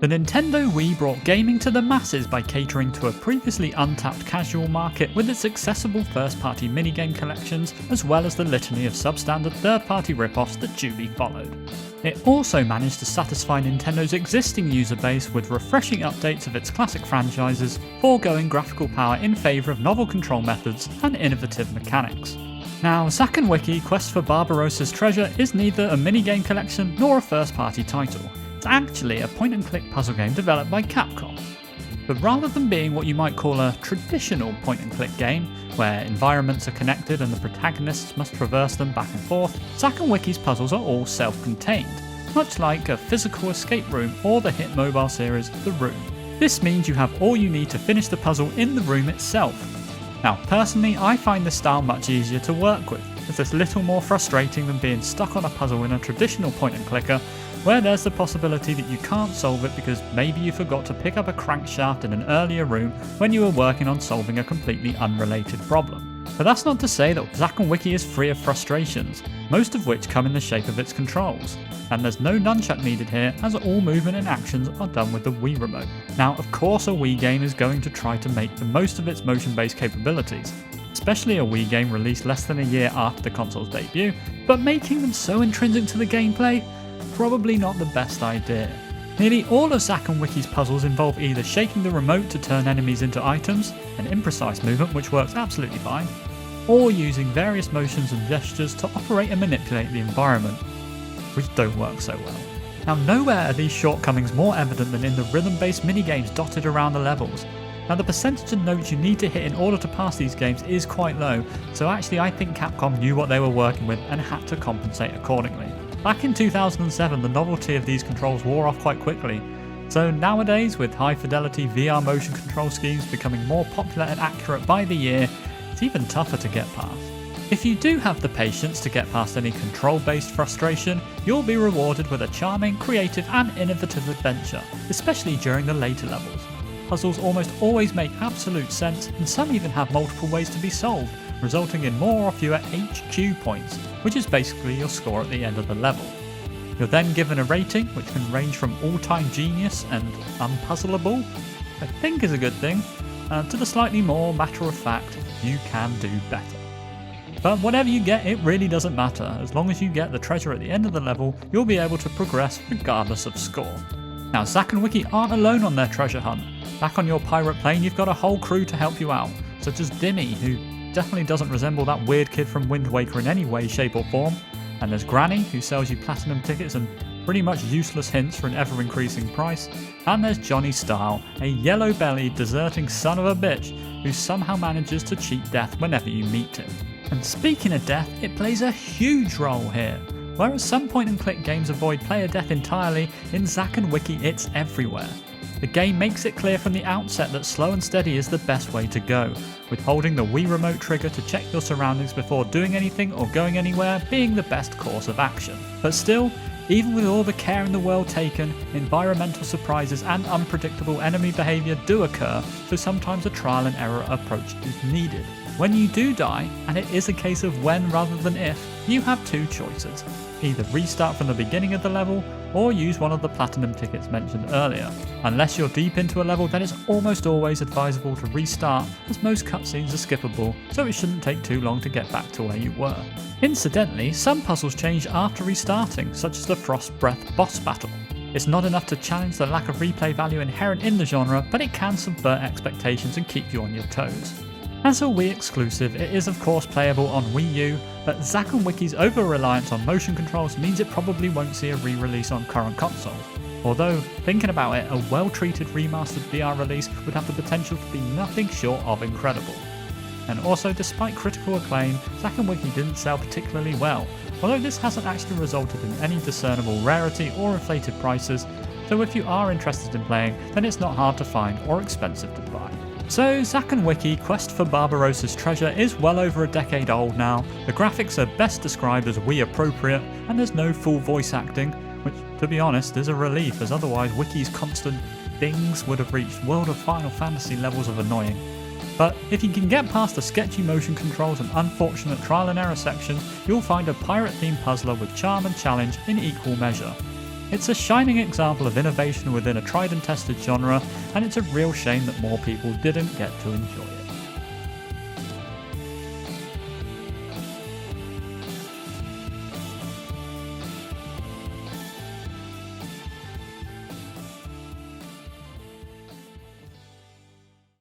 The Nintendo Wii brought gaming to the masses by catering to a previously untapped casual market with its accessible first-party minigame collections, as well as the litany of substandard third-party rip-offs that duly followed. It also managed to satisfy Nintendo's existing user base with refreshing updates of its classic franchises, foregoing graphical power in favour of novel control methods and innovative mechanics. Now, Zack Wiki Quest for Barbaros Treasure is neither a minigame collection nor a first-party title. It's actually a point-and-click puzzle game developed by Capcom. But rather than being what you might call a traditional point-and-click game, where environments are connected and the protagonists must traverse them back and forth, Zack Wiki's puzzles are all self-contained, much like a physical escape room or the hit mobile series The Room. This means you have all you need to finish the puzzle in the room itself. Now, personally, I find this style much easier to work with, as it's little more frustrating than being stuck on a puzzle in a traditional point-and-clicker, where there's the possibility that you can't solve it because maybe you forgot to pick up a crankshaft in an earlier room when you were working on solving a completely unrelated problem. But that's not to say that Zack Wiki is free of frustrations, most of which come in the shape of its controls. And there's no nunchuck needed here, as all movement and actions are done with the Wii remote. Now, of course a Wii game is going to try to make the most of its motion-based capabilities, especially a Wii game released less than a year after the console's debut, but making them so intrinsic to the gameplay? Probably not the best idea. Nearly all of Zack Wiki's puzzles involve either shaking the remote to turn enemies into items, an imprecise movement which works absolutely fine, or using various motions and gestures to operate and manipulate the environment, which don't work so well. Now, nowhere are these shortcomings more evident than in the rhythm-based minigames dotted around the levels. Now, the percentage of notes you need to hit in order to pass these games is quite low, so actually I think Capcom knew what they were working with and had to compensate accordingly. Back in 2007, the novelty of these controls wore off quite quickly, so nowadays, with high-fidelity VR motion control schemes becoming more popular and accurate by the year, it's even tougher to get past. If you do have the patience to get past any control-based frustration, you'll be rewarded with a charming, creative and innovative adventure, especially during the later levels. Puzzles almost always make absolute sense, and some even have multiple ways to be solved, resulting in more or fewer HQ points, which is basically your score at the end of the level. You're then given a rating, which can range from all-time genius and unpuzzleable, I think is a good thing, to the slightly more matter-of-fact, you can do better. But whatever you get, it really doesn't matter. As long as you get the treasure at the end of the level, you'll be able to progress regardless of score. Now, Zack Wiki aren't alone on their treasure hunt. Back on your pirate plane, you've got a whole crew to help you out, such as Dimmy, who definitely doesn't resemble that weird kid from Wind Waker in any way, shape or form. And there's Granny, who sells you platinum tickets and pretty much useless hints for an ever-increasing price. And there's Johnny Style, a yellow-bellied, deserting son of a bitch who somehow manages to cheat death whenever you meet him. And speaking of death, it plays a huge role here. Whereas some point-and-click games avoid player death entirely, in Zack Wiki it's everywhere. The game makes it clear from the outset that slow and steady is the best way to go, with holding the Wii remote trigger to check your surroundings before doing anything or going anywhere being the best course of action. But still, even with all the care in the world taken, environmental surprises and unpredictable enemy behaviour do occur, so sometimes a trial and error approach is needed. When you do die, and it is a case of when rather than if, you have two choices. Either restart from the beginning of the level, or use one of the platinum tickets mentioned earlier. Unless you're deep into a level, then it's almost always advisable to restart, as most cutscenes are skippable, so it shouldn't take too long to get back to where you were. Incidentally, some puzzles change after restarting, such as the Frost Breath boss battle. It's not enough to challenge the lack of replay value inherent in the genre, but it can subvert expectations and keep you on your toes. As a Wii exclusive, it is of course playable on Wii U, but Zack Wiki's over-reliance on motion controls means it probably won't see a re-release on current consoles. Although, thinking about it, a well-treated remastered VR release would have the potential to be nothing short of incredible. And also, despite critical acclaim, Zack Wiki didn't sell particularly well, although this hasn't actually resulted in any discernible rarity or inflated prices, so if you are interested in playing, then it's not hard to find or expensive to buy. So, Zack Wiki Quest for Barbaros Treasure is well over a decade old now, the graphics are best described as Wii appropriate, and there's no full voice acting, which, to be honest, is a relief, as otherwise Wiki's constant dings would have reached World of Final Fantasy levels of annoying. But if you can get past the sketchy motion controls and unfortunate trial and error sections, you'll find a pirate-themed puzzler with charm and challenge in equal measure. It's a shining example of innovation within a tried and tested genre, and it's a real shame that more people didn't get to enjoy it.